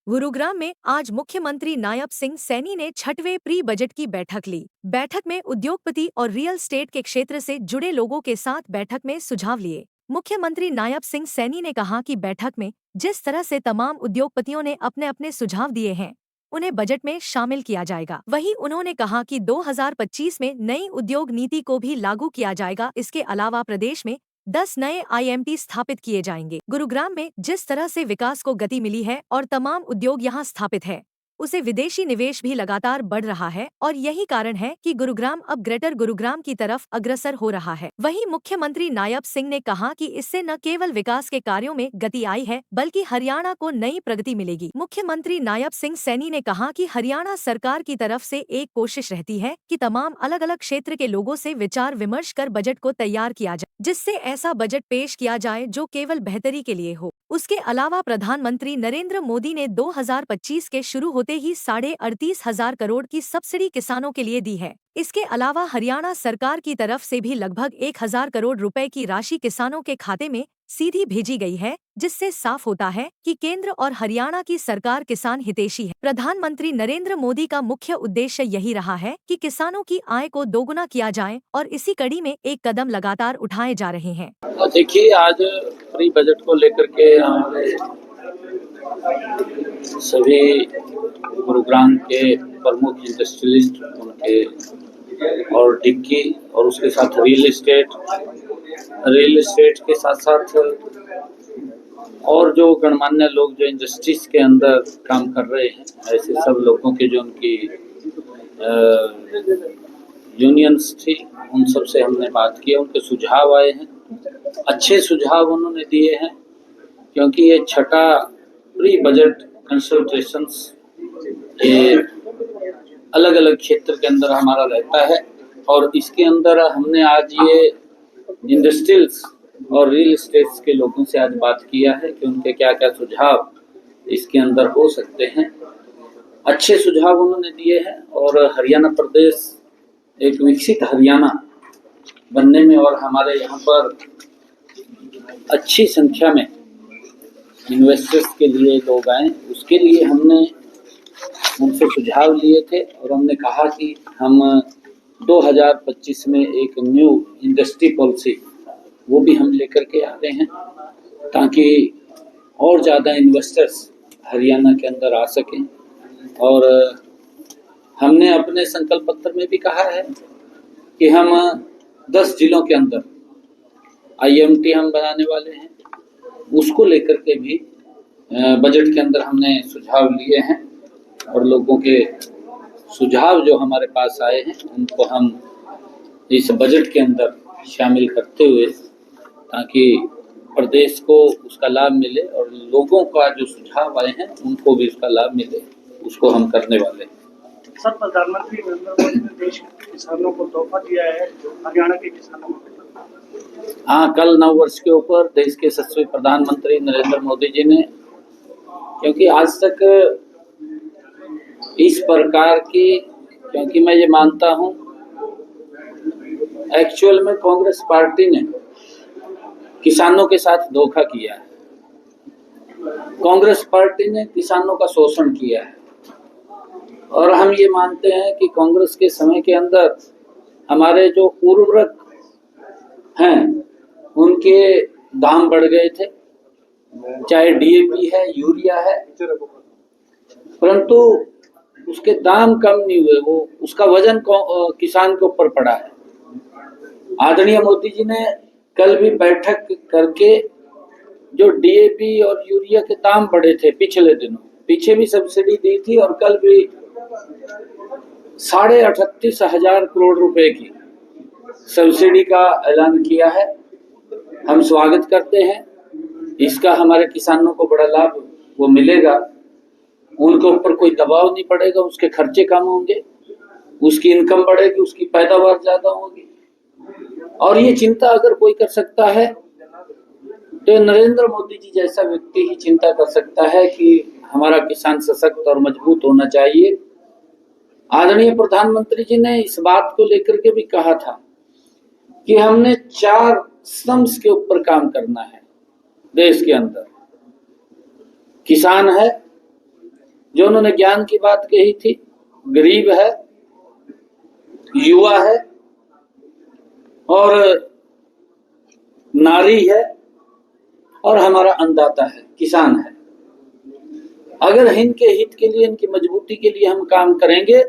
गुरुग्राम में आज मुख्यमंत्री नायब सिंह सैनी ने छठवें प्री बजट की बैठक ली। बैठक में उद्योगपति और रियल एस्टेट के क्षेत्र से जुड़े लोगों के साथ बैठक में सुझाव लिए। मुख्यमंत्री नायब सिंह सैनी ने कहा कि बैठक में जिस तरह से तमाम उद्योगपतियों ने अपने अपने सुझाव दिए हैं, उन्हें बजट में शामिल किया जाएगा। वहीं उन्होंने कहा कि 2025 में नई उद्योग नीति को भी लागू किया जाएगा। इसके अलावा प्रदेश में 10 नए आईएमटी स्थापित किए जाएंगे। गुरुग्राम में जिस तरह से विकास को गति मिली है और तमाम उद्योग यहां स्थापित है, उसे विदेशी निवेश भी लगातार बढ़ रहा है और यही कारण है कि गुरुग्राम अब ग्रेटर गुरुग्राम की तरफ अग्रसर हो रहा है। वहीं मुख्यमंत्री नायब सिंह ने कहा कि इससे न केवल विकास के कार्यों में गति आई है, बल्कि हरियाणा को नई प्रगति मिलेगी। मुख्यमंत्री नायब सिंह सैनी ने कहा कि हरियाणा सरकार की तरफ से एक कोशिश रहती है कि तमाम अलग अलग क्षेत्र के लोगों से विचार विमर्श कर बजट को तैयार किया जाए, जिससे ऐसा बजट पेश किया जाए जो केवल बेहतरी के लिए हो। उसके अलावा प्रधानमंत्री नरेंद्र मोदी ने 2025 के शुरू होते ही 38,500 करोड़ की सब्सिडी किसानों के लिए दी है। इसके अलावा हरियाणा सरकार की तरफ से भी लगभग 1,000 करोड़ रुपए की राशि किसानों के खाते में सीधी भेजी गई है, जिससे साफ होता है कि केंद्र और हरियाणा की सरकार किसान हितैषी है। प्रधानमंत्री नरेंद्र मोदी का मुख्य उद्देश्य यही रहा है कि किसानों की आय को दोगुना किया जाए और इसी कड़ी में एक कदम लगातार उठाए जा रहे हैं। देखिए, आज प्री बजट को लेकर के हमारे सभी गुरुग्राम के प्रमुख इंडस्ट्रियलिस्ट उनके और डिक्की और उसके साथ रियल एस्टेट के साथ साथ और जो गणमान्य लोग जो इंडस्ट्रीज के अंदर काम कर रहे हैं, ऐसे सब लोगों के जो उनकी यूनियंस थी, उन सब से हमने बात की, उनके सुझाव आए हैं। अच्छे सुझाव उन्होंने दिए हैं, क्योंकि ये छठा प्री बजट कंसल्टेशंस ये अलग अलग क्षेत्र के अंदर हमारा रहता है और इसके अंदर हमने आज ये इंडस्ट्रियल्स और रियल एस्टेट्स के लोगों से आज बात किया है कि उनके क्या क्या सुझाव इसके अंदर हो सकते हैं। अच्छे सुझाव उन्होंने दिए हैं और हरियाणा प्रदेश एक विकसित हरियाणा बनने में और हमारे यहाँ पर अच्छी संख्या में इन्वेस्टर्स के लिए लोग आए, उसके लिए हमने उनसे सुझाव लिए थे और हमने कहा कि हम 2025 में एक न्यू इंडस्ट्री पॉलिसी वो भी हम लेकर के आते हैं, ताकि और ज़्यादा इन्वेस्टर्स हरियाणा के अंदर आ सकें। और हमने अपने संकल्प पत्र में भी कहा है कि हम 10 जिलों के अंदर आईएमटी हम बनाने वाले हैं, उसको लेकर के भी बजट के अंदर हमने सुझाव लिए हैं और लोगों के सुझाव जो हमारे पास आए हैं उनको हम इस बजट के अंदर शामिल करते हुए, ताकि प्रदेश को उसका लाभ मिले और लोगों का जो सुझाव आए हैं उनको भी उसका लाभ मिले, उसको हम करने वाले हैं। सर, प्रधानमंत्री नरेंद्र मोदी ने देश के किसानों को तोहफा दिया है, हरियाणा के किसानों को। हाँ, कल 9 वर्ष के ऊपर देश के यशस्वी प्रधानमंत्री नरेंद्र मोदी जी ने, क्योंकि आज तक इस प्रकार की, क्योंकि मैं ये मानता हूँ एक्चुअल में कांग्रेस पार्टी ने किसानों के साथ धोखा किया है, कांग्रेस पार्टी ने किसानों का शोषण किया है और हम ये मानते हैं कि कांग्रेस के समय के अंदर हमारे जो उर्वरक हैं उनके दाम बढ़ गए थे, चाहे डीएपी है, यूरिया है, परंतु उसके दाम कम नहीं हुए, वो उसका वजन किसान के ऊपर पड़ा है। आदरणीय मोदी जी ने कल भी बैठक करके जो डीएपी और यूरिया के दाम बढ़े थे पिछले दिनों, पीछे भी सब्सिडी दी थी और कल भी 38,500 करोड़ रुपए की सब्सिडी का ऐलान किया है। हम स्वागत करते हैं, इसका हमारे किसानों को बड़ा लाभ वो मिलेगा, उनके ऊपर कोई दबाव नहीं पड़ेगा, उसके खर्चे कम होंगे, उसकी इनकम बढ़ेगी, उसकी पैदावार ज्यादा होगी। और ये चिंता अगर कोई कर सकता है तो नरेंद्र मोदी जी जैसा व्यक्ति ही चिंता कर सकता है कि हमारा किसान सशक्त और मजबूत होना चाहिए। आदरणीय प्रधानमंत्री जी ने इस बात को लेकर के भी कहा था कि हमने 4 स्तंभ के ऊपर काम करना है देश के अंदर। किसान है, जो उन्होंने ज्ञान की बात कही थी, गरीब है, युवा है और नारी है और हमारा अन्नदाता है, किसान है। अगर इनके हित के लिए, इनकी मजबूती के लिए हम काम करेंगे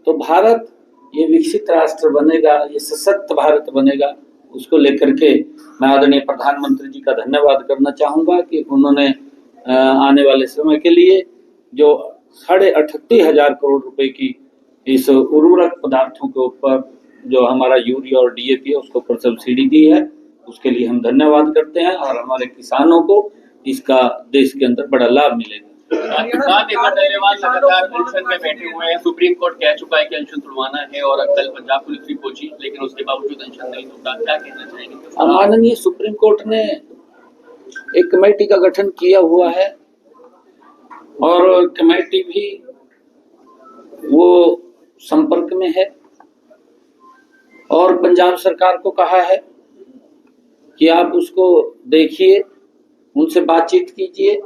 तो भारत ये विकसित राष्ट्र बनेगा, ये सशक्त भारत बनेगा। उसको लेकर के मैं आदरणीय प्रधानमंत्री जी का धन्यवाद करना चाहूंगा कि उन्होंने आने वाले समय के लिए जो 38,500 करोड़ रुपए की इस उर्वरक पदार्थों के ऊपर जो हमारा यूरिया और डीएपी है उसके ऊपर सब्सिडी दी है, उसके लिए हम धन्यवाद करते हैं और हमारे किसानों को इसका देश के अंदर बड़ा लाभ मिलेगा। किसान एकता डल्लेवाल लगातार अनशन में बैठे हुए हैं। सुप्रीम कोर्ट कह चुका है कि अनशन तुड़वाना है और कल पंजाब पुलिस भी पहुंची, लेकिन उसके बावजूद अनशन नहीं टूटा। क्या कहना चाहेंगे? माननीय सुप्रीम कोर्ट ने एक कमेटी का गठन किया हुआ है और कमेटी भी वो संपर्क में है और पंजाब सरकार को कहा है कि आप उसको देखिए, उनसे बातचीत कीजिए।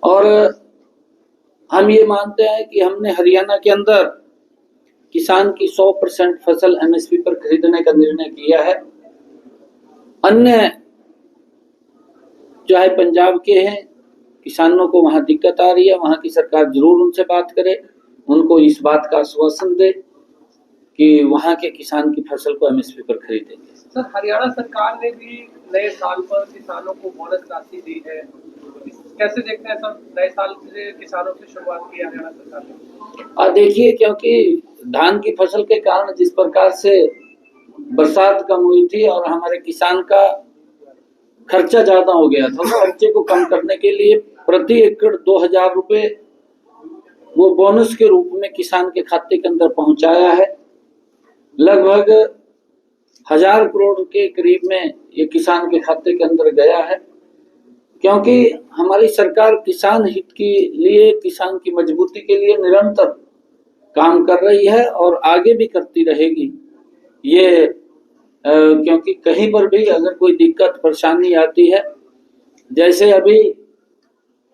और हम ये मानते हैं कि हमने हरियाणा के अंदर किसान की 100% फसल एमएसपी पर खरीदने का निर्णय किया है। अन्य चाहे पंजाब के हैं, किसानों को वहां दिक्कत आ रही है, वहां की सरकार जरूर उनसे बात करे, उनको इस बात का आश्वासन दे कि वहां के किसान की फसल को एमएसपी पर खरीदेंगे। सर, हरियाणा सरकार ने भी नए साल पर किसानों को बोनस राशि दी है, कैसे देखते हैं सर? नए साल से किसानों की शुरुआत की हरियाणा सरकार ने। देखिए, क्योंकि धान की फसल के कारण जिस प्रकार से बरसात कम हुई थी और हमारे किसान का खर्चा ज्यादा हो गया था, खर्चे को कम करने के लिए प्रति एकड़ 2,000 रुपए वो बोनस के रूप में किसान के खाते के अंदर पहुंचाया है। लगभग 1,000 करोड़ के करीब में ये किसान के खाते के अंदर गया है, क्योंकि हमारी सरकार किसान हित के लिए, किसान की मजबूती के लिए निरंतर काम कर रही है और आगे भी करती रहेगी। ये क्योंकि कहीं पर भी अगर कोई दिक्कत परेशानी आती है, जैसे अभी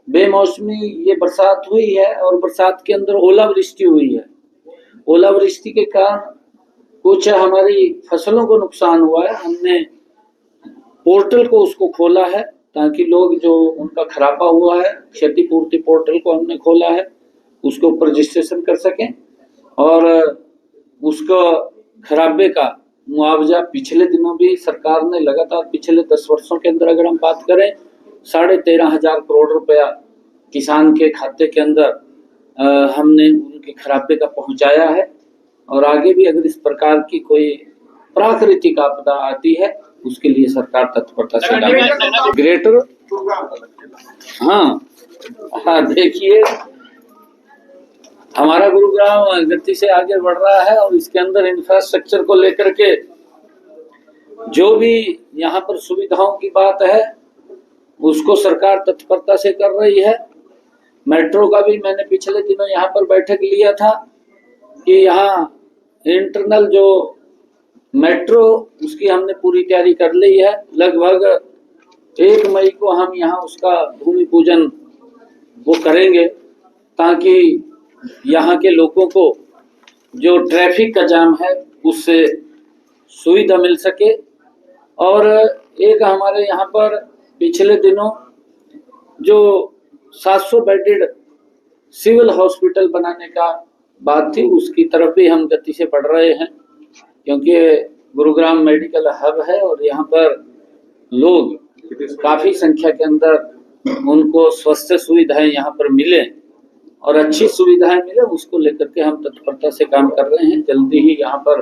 बेमौसमी ये बरसात हुई है और बरसात के अंदर ओलावृष्टि हुई है, ओलावृष्टि के कारण कुछ हमारी फसलों को नुकसान हुआ है। हमने पोर्टल को उसको खोला है ताकि लोग जो उनका खराबा हुआ है, क्षतिपूर्ति पोर्टल को हमने खोला है, उसके ऊपर रजिस्ट्रेशन कर सकें और उसको खराबे का मुआवजा पिछले दिनों भी सरकार ने लगातार पिछले 10 वर्षों के अंदर अगर हम बात करें 13,500 करोड़ रुपया किसान के खाते के अंदर हमने उनके खराबे का पहुंचाया है। और आगे भी अगर इस प्रकार की कोई प्राकृतिक आपदा आती है उसके लिए सरकार तत्परता से काम। ग्रेटर हाँ देखिए, हमारा गुरुग्राम गति से आगे बढ़ रहा है और इसके अंदर इंफ्रास्ट्रक्चर को लेकर के जो भी यहाँ पर सुविधाओं की बात है उसको सरकार तत्परता से कर रही है। मेट्रो का भी मैंने पिछले दिनों यहाँ पर बैठक लिया था कि यहाँ इंटरनल जो मेट्रो उसकी हमने पूरी तैयारी कर ली है। लगभग 1 मई को हम यहाँ उसका भूमि पूजन वो करेंगे ताकि यहाँ के लोगों को जो ट्रैफिक का जाम है उससे सुविधा मिल सके। और एक हमारे यहाँ पर पिछले दिनों जो 700 बेडेड सिविल हॉस्पिटल बनाने का बात थी उसकी तरफ भी हम गति से बढ़ रहे हैं, क्योंकि गुरुग्राम मेडिकल हब है और यहाँ पर लोग काफी संख्या के अंदर उनको स्वास्थ्य सुविधाएं यहाँ पर मिले और अच्छी सुविधाएं मिले, उसको लेकर के हम तत्परता से काम कर रहे हैं। जल्दी ही यहाँ पर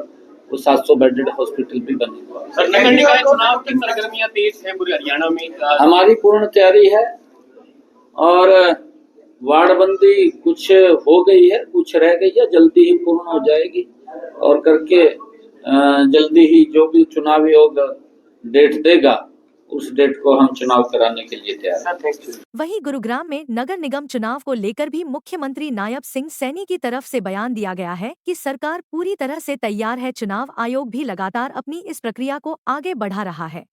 वो 700 बेडेड हॉस्पिटल भी बनेगा। चुनाव की सरगर्मियां तेज है पूरे हरियाणा में, हमारी पूर्ण तैयारी है और वार्डबंदी कुछ हो गई है, कुछ रह गई है, जल्दी ही पूर्ण हो जाएगी और करके जल्दी ही जो भी चुनाव आयोग डेट देगा उस डेट को हम चुनाव कराने के लिए तैयार हैं। वहीं गुरुग्राम में नगर निगम चुनाव को लेकर भी मुख्यमंत्री नायब सिंह सैनी की तरफ से बयान दिया गया है कि सरकार पूरी तरह से तैयार है। चुनाव आयोग भी लगातार अपनी इस प्रक्रिया को आगे बढ़ा रहा है।